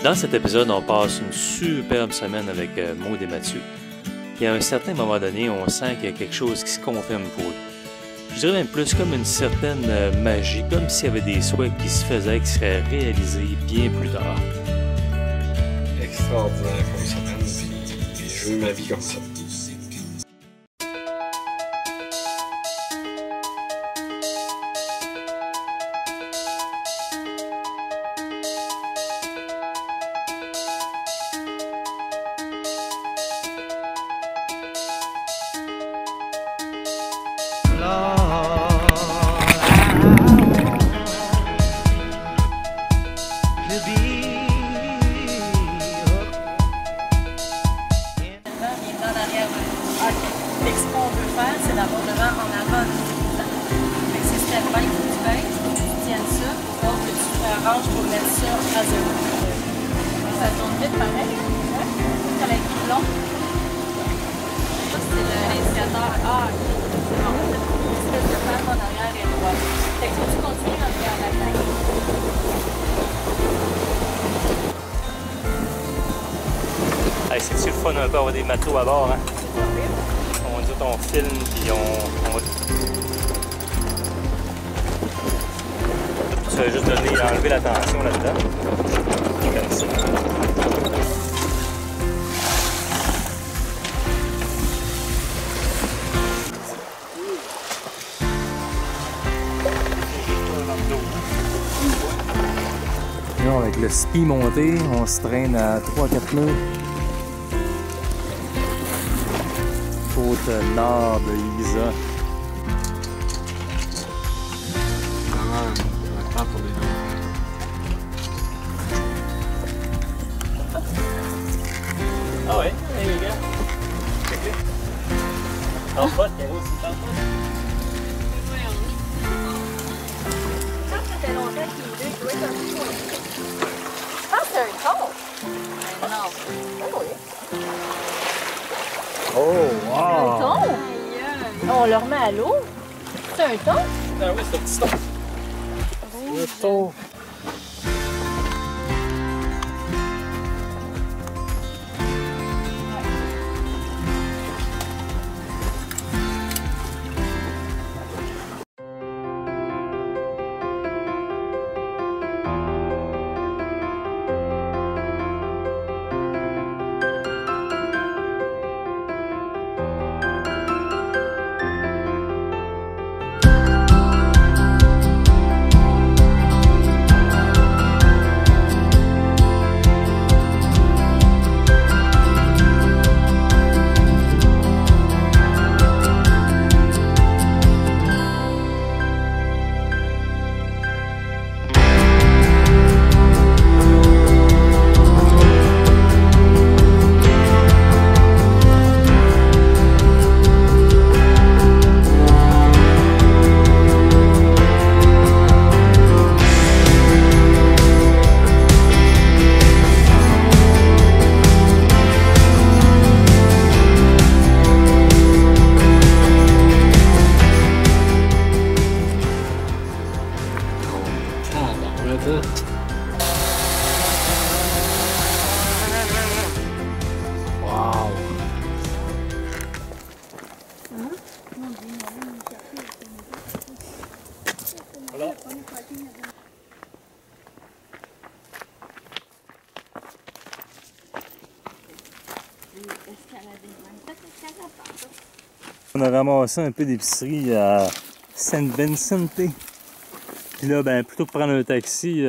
Dans cet épisode, on passe une superbe semaine avec Maud et Mathieu. Et à un certain moment donné, on sent qu'il y a quelque chose qui se confirme pour eux. Je dirais même plus comme une certaine magie, comme s'il y avait des souhaits qui se faisaient, qui seraient réalisés bien plus tard. Extraordinaire comme semaine, puis je veux ma vie comme ça. Ce qu'on veut faire, c'est d'avoir le vent en avant du temps. C'est step by, il faut que tu baisses, faut que tu tiennes ça, il faut que tu t'arranges pour mettre ça à zéro. Ça tourne vite pareil, hein? Ça va être plus long. Ça, c'est l'indicateur. Ah, ok. C'est bon. L'espèce de face en arrière et droit. Fait que tu continues à faire la tête. Hey, c'est-tu le fun un peu avoir des matelots à bord, hein? On filme puis on va... Tu vas juste enlever la tension là-dedans. Comme ça. Là, avec le ski monté, on se traîne à 3-4 nœuds. Côte nord de Ibiza. Vraiment, un temps pour les deux. Ah ouais, les gars. En pote, il y a aussi pas de Ça fait longtemps qu'il est doit être un peu moins. Ah, c'est un ton! Non. Oh oui. Oh, wow! Un ton? On le remet à l'eau? C'est un ton? Ah oui, c'est un petit ton. Le ton. Wow! Voilà. On a ramassé un peu d'épicerie à San Vicente. Puis là, ben, plutôt que prendre un taxi,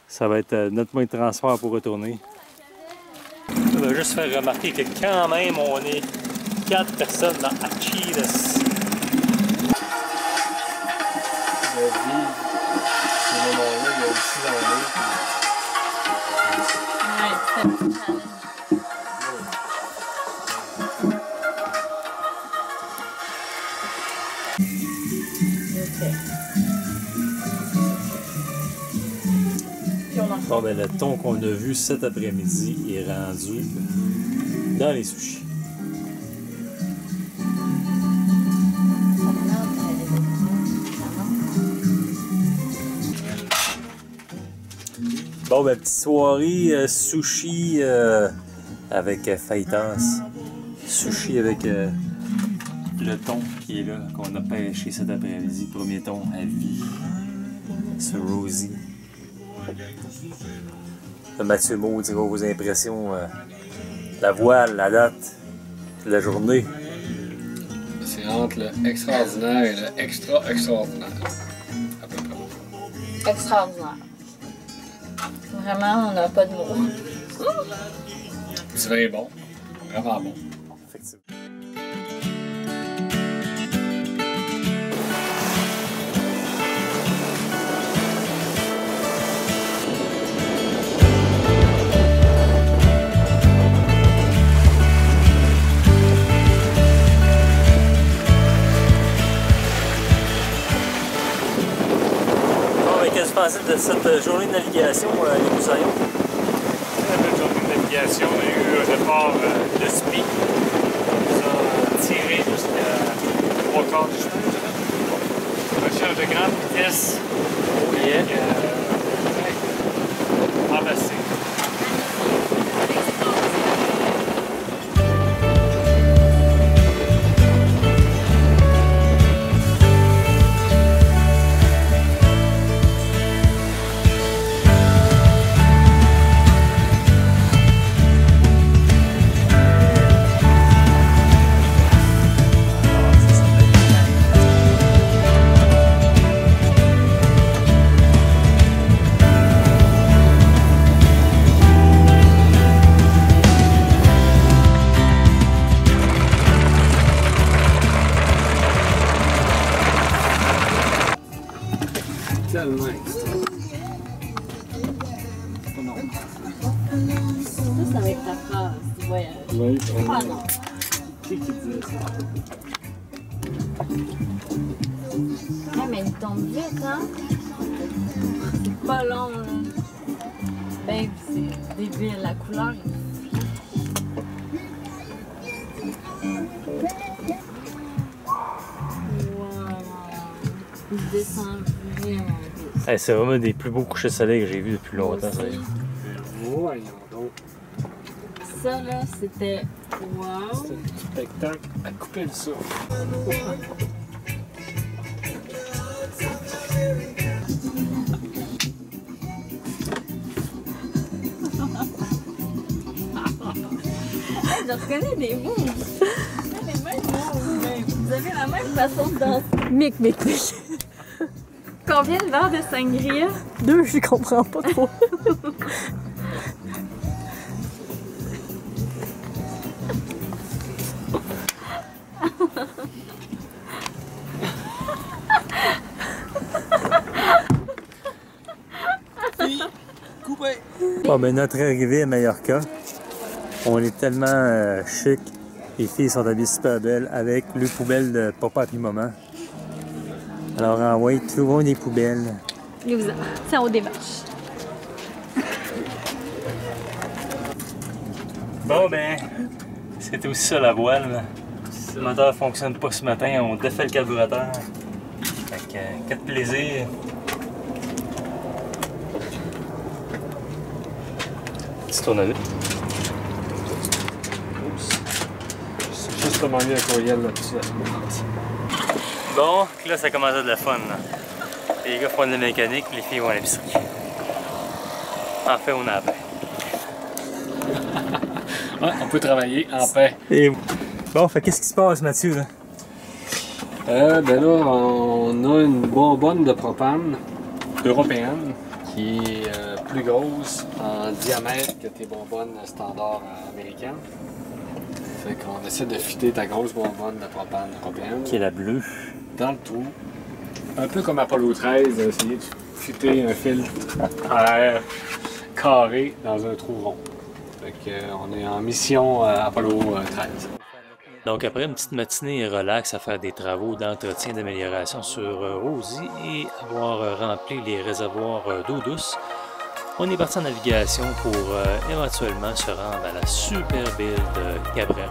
ça va être notre moyen de transport pour retourner. Je vais juste faire remarquer que quand même, on est 4 personnes dans Achiles. La vie, ce moment-là, il y a aussi dans l'eau. Ouais, c'est un petit challenge. Bon, ben, le thon qu'on a vu cet après-midi est rendu dans les sushis. Bon, ben, petite soirée sushi avec fajitas. Sushi avec le thon qui est là, qu'on a pêché cet après-midi. Premier thon à vie. Sur Rosie. Mathieu Maud, c'est quoi vos impressions? La voile, la date, la journée? C'est entre le extraordinaire et le extraordinaire. À peu près. Extraordinaire. Vraiment, on n'a pas de mots. C'est vrai bon. Vraiment bon. Effectivement. Qu'est-ce que tu pensais de cette journée de navigation, les Moussaillons? Très belle journée de navigation. On a eu un départ de SPI. On nous a tiré jusqu'à 3/4 du chemin. Recherche de grande vitesse. Yeah. Embassé. Tellement extra. Ça va être ta phrase du voyage. Oui, Ah vraiment. non. Qui disait ça? Ouais, mais il tombe vite, hein? C'est pas long, là. Ben, c'est débile. La couleur est... Il descend vraiment vite. Hey, c'est vraiment des plus beaux couchers de soleil que j'ai vus depuis longtemps. Ça. Voyons donc. Ça, là, c'était... Wow! C'est un spectacle à couper le souffle. Je reconnais des mots. Les mêmes mots. Vous avez la même façon de danser. Mic. Combien de verres de sangria? 2, je comprends pas trop. Bon, ben, notre arrivée à Mallorca, on est tellement chic. Les filles sont habillées super belles avec le poubelle de papa et maman. Alors, envoyez trouvons des poubelles. C'est en haut des vaches. Bon, ben, c'était aussi ça la voile. Le moteur ne fonctionne pas ce matin, on défait le carburateur. Fait que, quatre plaisirs. Petit tournevis. J'ai juste demandé un courriel là-dessus. Bon, là, ça commence à être de la fun. Là. Les gars font de la mécanique, les filles vont à l'épicerie. Enfin, on a la paix. Ouais, on peut travailler en paix. Et... Bon, fait qu'est-ce qui se passe, Mathieu? Là? Ben là, on a une bonbonne de propane européenne qui est plus grosse en diamètre que tes bonbonnes standards américaines. Fait qu'on essaie de fitter ta grosse bonbonne de propane européenne Qui est la bleue. dans le trou. Un peu comme Apollo 13, essayer de fitter un filtre à air carré dans un trou rond. Fait qu'on est en mission Apollo 13. Donc, après une petite matinée relax à faire des travaux d'entretien d'amélioration sur Rosie et avoir rempli les réservoirs d'eau douce, on est parti en navigation pour éventuellement se rendre à la superbe île de Cabrera.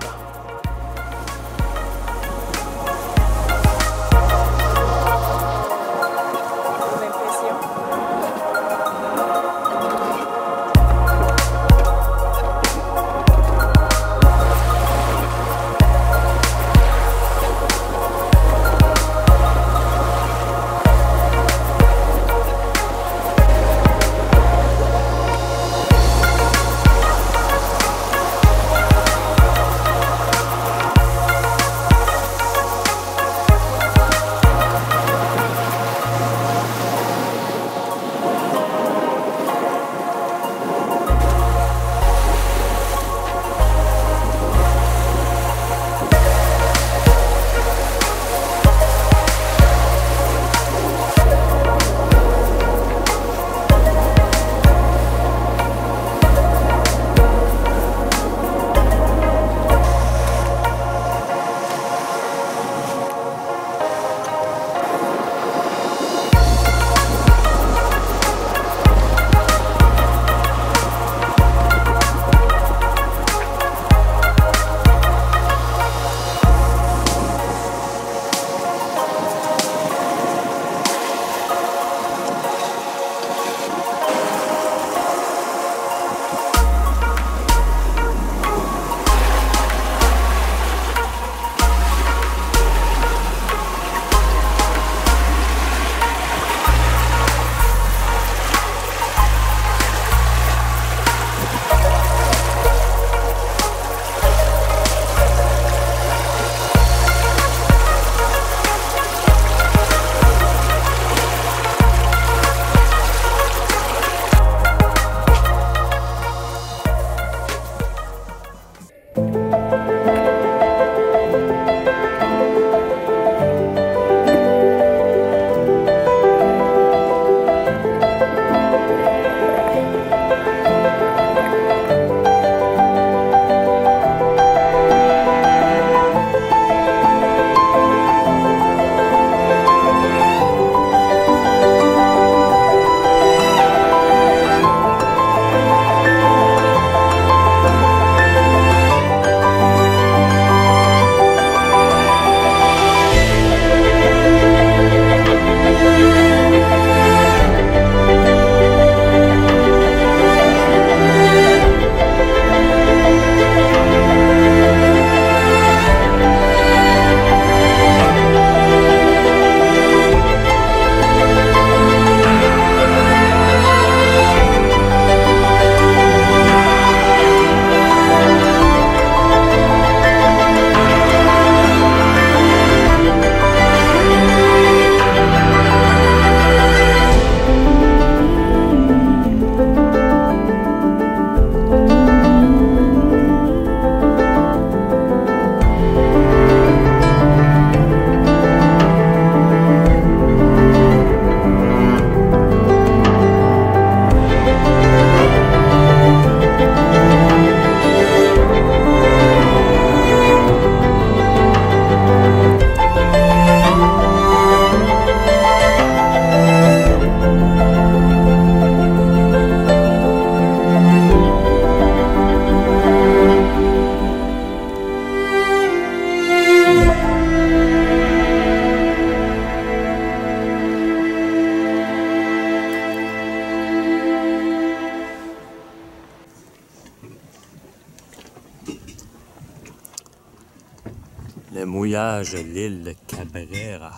Le mouillage de l'île de Cabrera.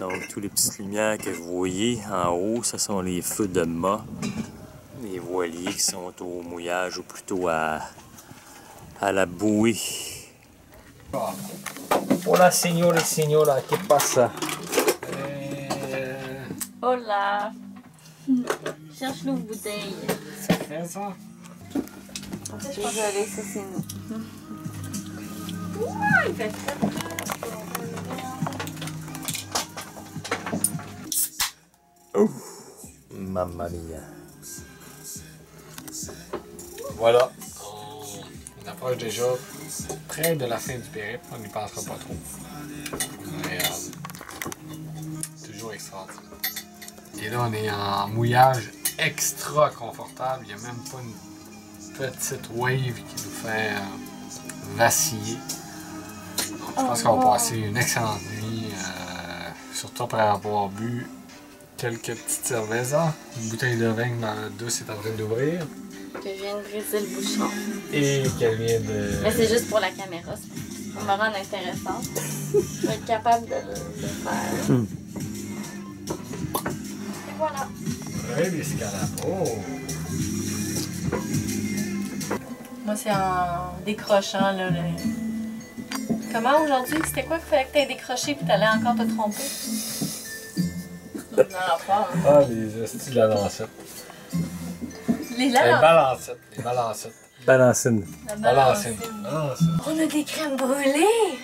Donc, tous les petites lumières que vous voyez en haut, ce sont les feux de mât. Les voiliers qui sont au mouillage ou plutôt à la bouée. Hola, señora, señora, ¿qué pasa? Hola! Cherche l'eau bouteille. C'est vrai ça? Désolée, ça c'est nous. Ouah, il fait très Ouf! Mamma mia! Voilà. On approche déjà près de la fin du périple. On n'y passera pas trop. Mais toujours extraordinaire. Et là, on est en mouillage extra confortable. Il n'y a même pas une petite wave qui nous fait vaciller. Donc, je pense qu'on va passer une excellente nuit, surtout après avoir bu quelques petites cervezas. Une bouteille de vin douce est en train d'ouvrir. Que je viens de briser le bouchon. Et qu'elle vient de... Mais c'est juste pour la caméra, c'est pour me rendre intéressante. Je vais être capable de le faire. Et voilà. Ouais, l'escalade. Oh! Moi, c'est en décrochant, là, Comment aujourd'hui? C'était quoi qu'il fallait que tu aies décroché puis t'allais encore te tromper? Ah, les hosties de la lancette. Les balancettes. Les balancettes. Balancine. Balancine. On a des crèmes brûlées!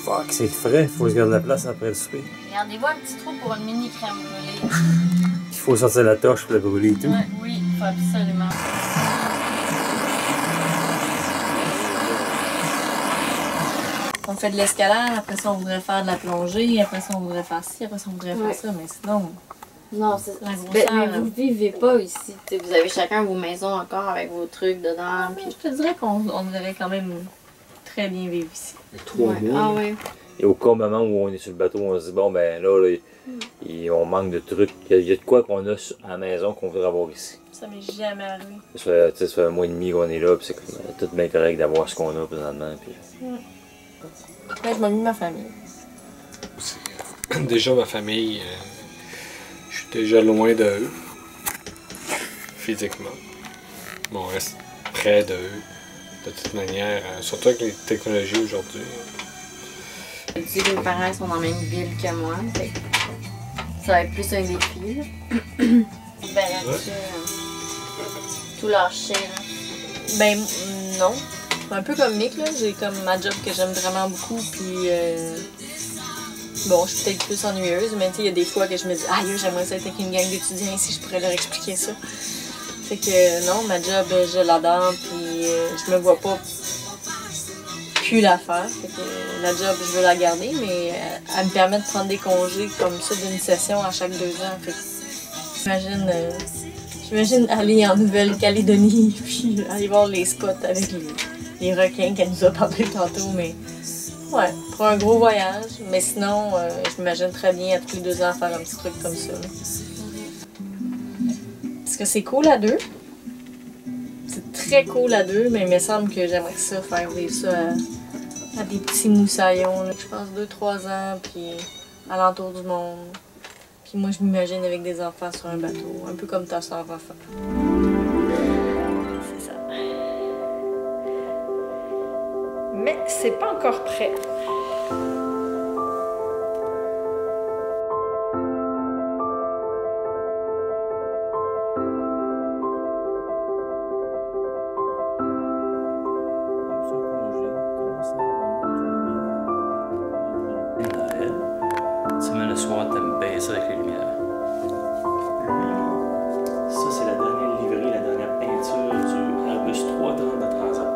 Fuck, c'est frais, faut se garder la place après le souper. Regardez-vous un petit trou pour une mini crème brûlée. Il faut sortir la torche pour la brûler et tout. Ouais, oui, faut absolument. On fait de l'escalade, après ça on voudrait faire de la plongée, après ça on voudrait faire ci, après ça on voudrait faire ça, mais sinon... Non, c'est la mais grosseur... vous vivez pas ici. T'sais, vous avez chacun vos maisons encore avec vos trucs dedans. Puis... Je te dirais qu'on devrait quand même très bien vivre ici. 3 mois. Ah ouais. Et au cas moment où on est sur le bateau, on se dit bon ben là, on manque de trucs. Il y a de quoi qu'on a à la maison qu'on voudrait avoir ici. Ça m'est jamais arrivé. Ça fait un mois et demi qu'on est là, puis c'est tout bien correct d'avoir ce qu'on a présentement. Puis... Là, je m'ennuie de ma famille. Déjà, ma famille, je suis déjà loin d'eux, physiquement. Bon, on reste près d'eux, de toute manière, surtout avec les technologies aujourd'hui. Je dis que mes parents sont dans la même ville que moi, fait que ça va être plus un défi. Là. Ben là-dessus, tout lâcher. Là. Ben non. Un peu comme Mick, là. J'ai comme ma job que j'aime vraiment beaucoup, puis bon, je suis peut-être plus ennuyeuse, mais tu sais, il y a des fois que je me dis « Ah, j'aimerais ça être avec une gang d'étudiants ici, je pourrais leur expliquer ça. » Fait que non, ma job, je l'adore, puis je me vois pas plus la faire. Fait que la job, je veux la garder, mais elle me permet de prendre des congés comme ça d'une session à chaque 2 ans. Fait que j'imagine aller en Nouvelle-Calédonie, puis aller voir les spots avec les requins qu'elle nous a parlé tantôt, mais ouais, pour un gros voyage. Mais sinon, je m'imagine très bien à tous les 2 ans faire un petit truc comme ça. Parce que c'est cool à 2. C'est très cool à 2, mais il me semble que j'aimerais ça faire vivre ça à des petits moussaillons. Là. Je pense 2-3 ans, puis à l'entour du monde. Puis moi, je m'imagine avec des enfants sur un bateau, un peu comme ta soeur va faire. C'est ça. Mais c'est pas encore prêt. Le soir, t'aimes bien ça avec les lumières. Ça, c'est la dernière livrée, la dernière peinture du Airbus 330 de Transat.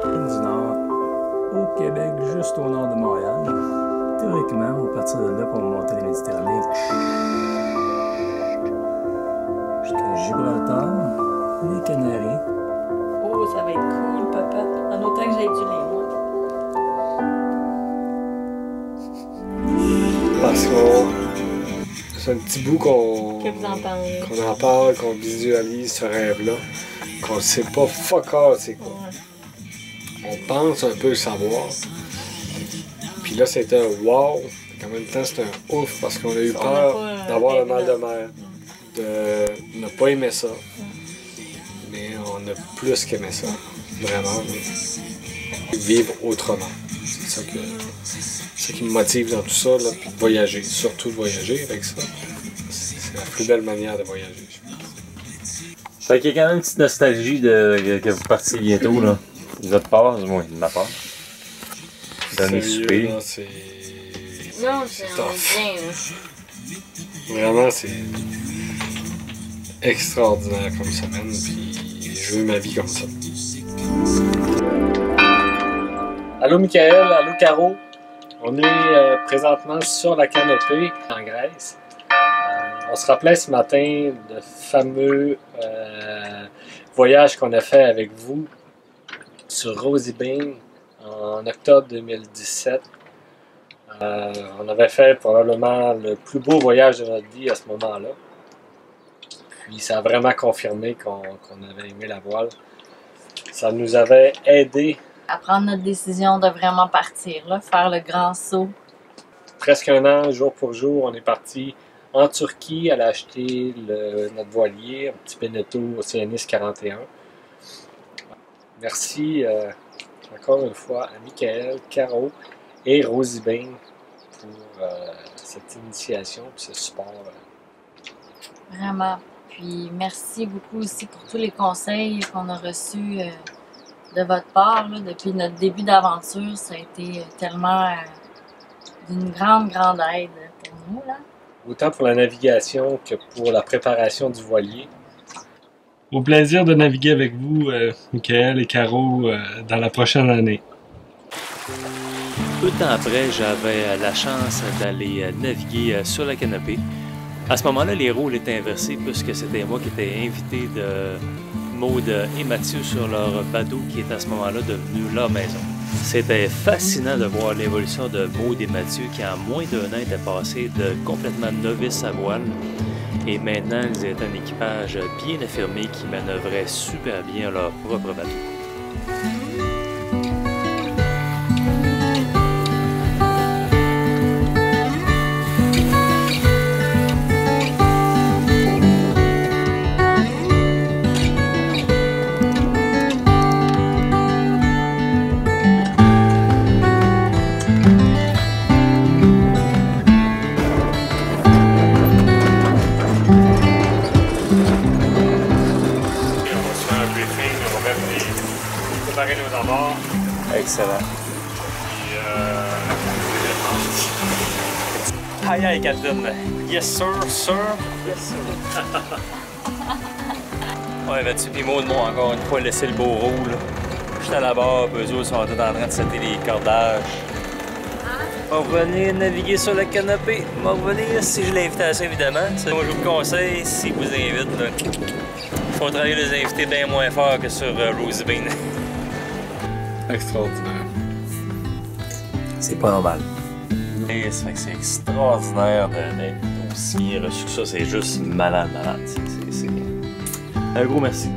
Du Nord, au Québec, juste au nord de Montréal. Théoriquement, on va partir de là pour monter la Méditerranée jusqu'à Gibraltar, les Canaries. Oh, ça va être cool, papa. En autant que j'ai du lait, moi. Parce que c'est un petit bout qu'on Que vous en parlez. Qu'on en parle, qu'on visualise ce rêve-là, qu'on ne sait pas fuck all c'est quoi. On pense un peu savoir. Puis là, c'était un wow. En même temps, c'était un ouf parce qu'on a eu peur d'avoir le mal de mer, de ne pas aimer ça. Mais on a plus qu'aimé ça. Vraiment. Vivre autrement. C'est ça qui me motive dans tout ça. Là, puis de voyager. Surtout de voyager avec ça. C'est la plus belle manière de voyager. Fait qu'il y a quand même une petite nostalgie que vous partiez bientôt, là. De votre part, du moins, de ma part. Donner souper. Là, c'est... Non, c'est bien. Là. Vraiment, c'est extraordinaire comme semaine. Puis je veux ma vie comme ça. Allô Michael, allô Caro. On est présentement sur la canopée en Grèce. On se rappelait ce matin le fameux voyage qu'on a fait avec vous sur Rosy Bean en octobre 2017. On avait fait probablement le plus beau voyage de notre vie à ce moment-là. Puis ça a vraiment confirmé qu'on avait aimé la voile. Ça nous avait aidé À prendre notre décision de vraiment partir, là, faire le grand saut. presque un an, jour pour jour. On est parti en Turquie, aller acheter notre voilier, un petit Beneteau Oceanis 41. Merci encore une fois à Michael, Caro et Rosy Bean pour cette initiation et ce support. Vraiment. Puis merci beaucoup aussi pour tous les conseils qu'on a reçus de votre part. Là, depuis notre début d'aventure, ça a été tellement d'une grande, grande aide pour nous. Là. Autant pour la navigation que pour la préparation du voilier. Au plaisir de naviguer avec vous, Michael et Caro, dans la prochaine année. Peu de temps après, j'avais la chance d'aller naviguer sur la canopée. À ce moment-là, les rôles étaient inversés puisque c'était moi qui étais invité de Maude et Mathieu sur leur bateau qui est à ce moment-là devenu leur maison. C'était fascinant de voir l'évolution de Maude et Mathieu qui en moins d'un an étaient passés de complètement novices à voile et maintenant ils étaient un équipage bien affirmé qui manœuvrait super bien leur propre bateau. Préparer nos abords. Excellent. Puis, Aïe aïe Catherine. Yes sir, sir. yes, sir. Ouais, Mathieu et Maud m'ont encore une fois laissé le beau rôle. J'étais à la barre, puis eux autres sont tous en train de setter les cordages. On va venir naviguer sur la canopée. On va revenir si j'ai l'invitation évidemment. Moi je vous conseille, si vous invite, là, il faut travailler les invités bien moins fort que sur Rosy Bean. Extraordinaire. C'est pas normal. Et ça fait que c'est extraordinaire d'être aussi bien reçu que ça. C'est juste malade. C'est... Un gros merci.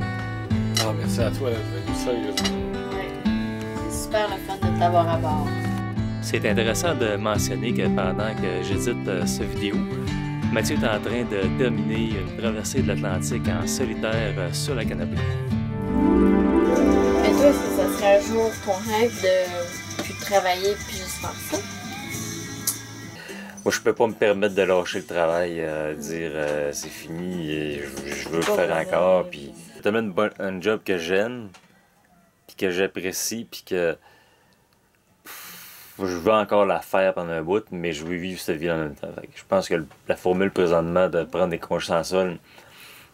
Ah, merci à toi d'être venu, sérieusement. Ouais. C'est super le fun de t'avoir à bord. C'est intéressant de mentionner que pendant que j'édite cette vidéo, Mathieu est en train de terminer une traversée de l'Atlantique en solitaire sur la canopée. Mais toi, est-ce que ça serait un jour ton rêve de plus travailler puis juste faire ça? Moi, je peux pas me permettre de lâcher le travail, dire c'est fini, et je veux le faire encore. Puis c'est tellement un job que j'aime, puis que j'apprécie, puis que je veux encore la faire pendant un bout, mais je veux vivre cette vie en même temps. Je pense que la formule présentement de prendre des congés sans sol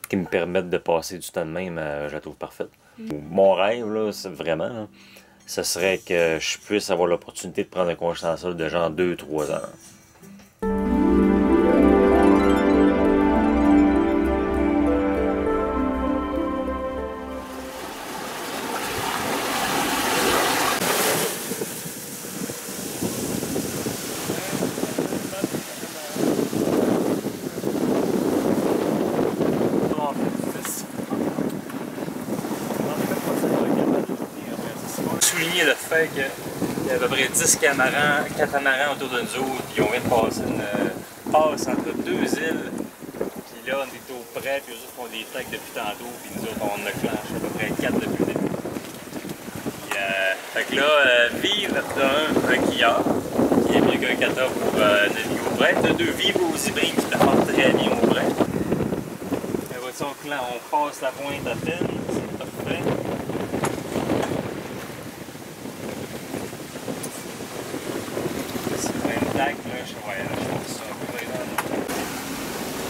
qui me permettent de passer du temps de même, je la trouve parfaite. Mon rêve, là, c'est vraiment, là, ce serait que je puisse avoir l'opportunité de prendre un congé sans sol de genre 2-3 ans. disait qu'il y a à peu près 10 catamarans autour de nous autres, puis on vient de passer une passe entre 2 îles. Puis là, on est au près, puis eux autres font des tracks depuis tantôt, puis nous autres, on a clenché à peu près 4 depuis le début. Puis, fait que là, vivre d'un quillard, qui est mieux qu'un kata pour naviguer au près. De 2 vivre aux hybrides qui te portent très bien au près. On passe la pointe à peine, c'est parfait. C'est plein de plaques, là, je pense ça.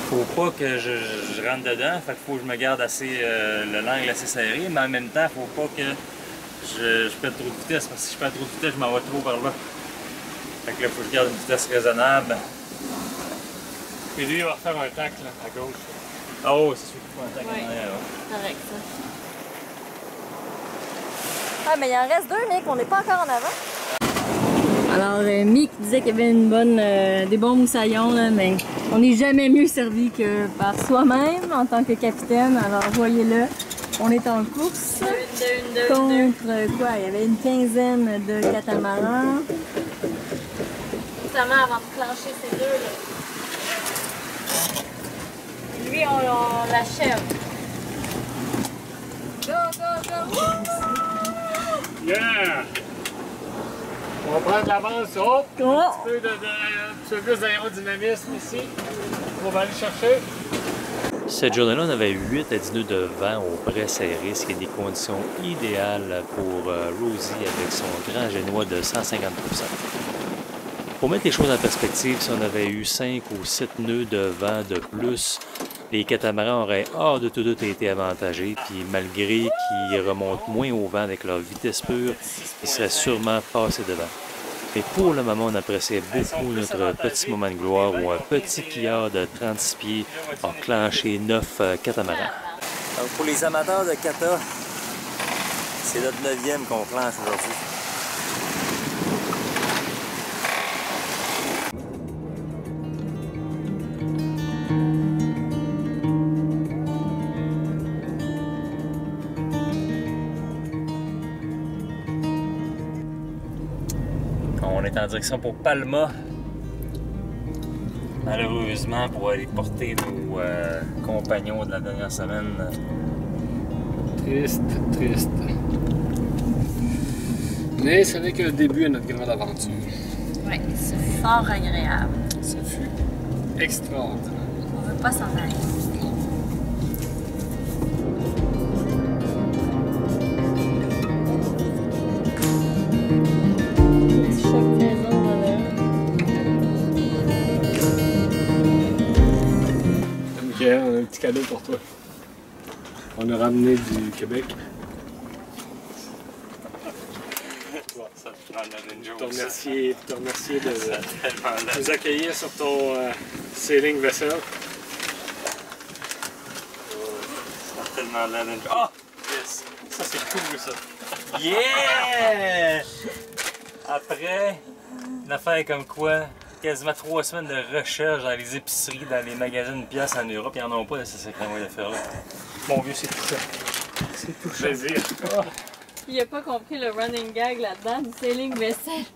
Faut pas que je rentre dedans, fait qu'il faut que je me garde assez, l'angle assez serré, mais en même temps, faut pas que je perde trop de vitesse, parce que si je perds trop de vitesse, je m'en vais trop par là. Fait que là, faut que je garde une vitesse raisonnable. Et lui, il va refaire un tac là, à gauche. Oh, c'est sûr qu'il faut un tac en arrière. Correct, ça. Ah, mais il en reste 2, Mick, on n'est pas encore en avant. Alors, Mick disait qu'il y avait des bons moussaillons, là, mais on n'est jamais mieux servi que par soi-même en tant que capitaine. Alors, voyez-le, on est en course contre quoi? Il y avait une quinzaine de catamarans. Justement, avant de clencher ces deux-là. Lui, on l'achève. Go, go, go! Yeah! On va prendre l'avance. Hop! Un petit peu plus d'aérodynamisme ici. On va aller chercher. Cette journée-là, on avait 8 à 10 nœuds de vent au près serré, ce qui est des conditions idéales pour Rosie avec son grand génois de 150 %. Pour mettre les choses en perspective, si on avait eu 5 ou 7 nœuds de vent de plus, les catamarans auraient hors de tout doute été avantagés, puis malgré qu'ils remontent moins au vent avec leur vitesse pure, ils seraient sûrement passés devant. Mais pour le moment, on appréciait beaucoup notre petit moment de gloire où un petit quillard de 36 pieds a clenché 9 catamarans. Donc pour les amateurs de kata, c'est notre 9e qu'on clenche aujourd'hui. On est en direction pour Palma, malheureusement, pour aller porter nos compagnons de la dernière semaine. Triste, triste. Mais ce n'est que le début de notre grande aventure. Oui, c'est fort agréable. Ce fut extraordinaire. On ne veut pas s'en aller. Ok, on a un petit cadeau pour toi. On a ramené du Québec. Je te remercier de nous accueillir sur ton sailing vessel. Certainement la même. Oh! Yes! Ça c'est cool ça! Yeah! Après une affaire comme quoi, quasiment 3 semaines de recherche dans les épiceries, dans les magasins de pièces en Europe, ils n'en ont pas de ce sacrement d'affaires-là. Mon vieux, c'est touchant. C'est touchant. Plaisir. Oh. Il n'a pas compris le running gag là-dedans du sailing vaisselle.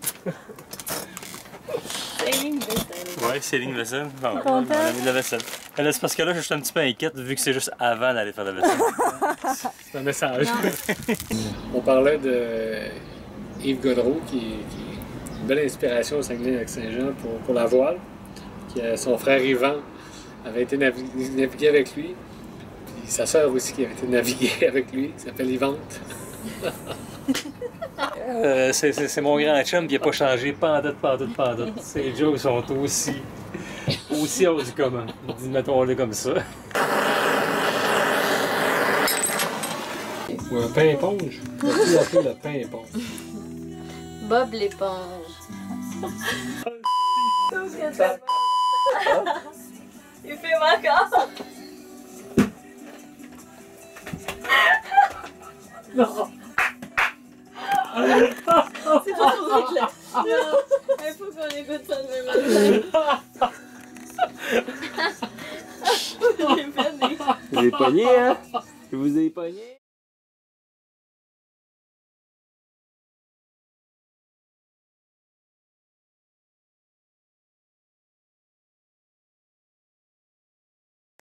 Sailing vaisselle. Ouais, sailing vaisselle. Bon, on a mis de la vaisselle. Mais là, c'est parce que là, je suis un petit peu inquiète vu que c'est juste avant d'aller faire la vaisselle. C'est un message. On parlait de Yves Godreau qui est une belle inspiration au Saguenay-Lac-Saint-Jean pour la voile. Son frère Yvan avait été naviguer avec lui. Puis sa sœur aussi qui avait été naviguer avec lui, qui s'appelle Yvante. C'est mon grand chum qui n'a pas changé pantoute. Ses jokes sont aussi hors du commun. Mettons-le comme ça. Ou un pain éponge. Vas-tu l'appeler le pain éponge? Bob l'éponge. Il fait encore. Non! C'est pas trop clair. Il faut qu'on écoute ça de même matin. Vous avez pogné, hein? Je vous ai pogné.